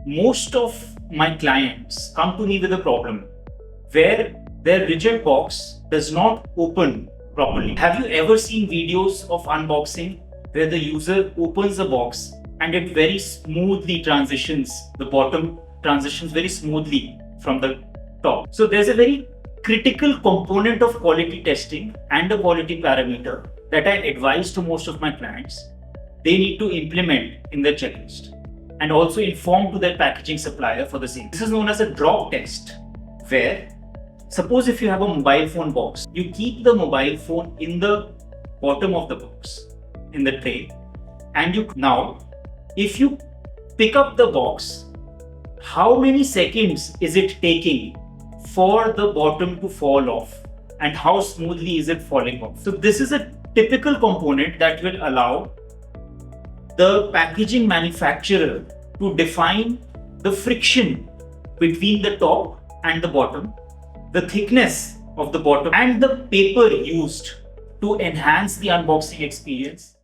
most of my clients come to me with a problem where their rigid box does not open properly. Have you ever seen videos of unboxing where the user opens the box and it very smoothly transitions, the bottom transitions very smoothly from the top? So there's a very critical component of quality testing and a quality parameter that I advise to most of my clients. They need to implement in their checklist and also inform to their packaging supplier for the same. This is known as a drop test, where suppose if you have a mobile phone box, you keep the mobile phone in the bottom of the box, in the tray, and if you pick up the box, how many seconds is it taking for the bottom to fall off, and how smoothly is it falling off? So this is a typical component that will allow the packaging manufacturer to define the friction between the top and the bottom, the thickness of the bottom, and the paper used to enhance the unboxing experience.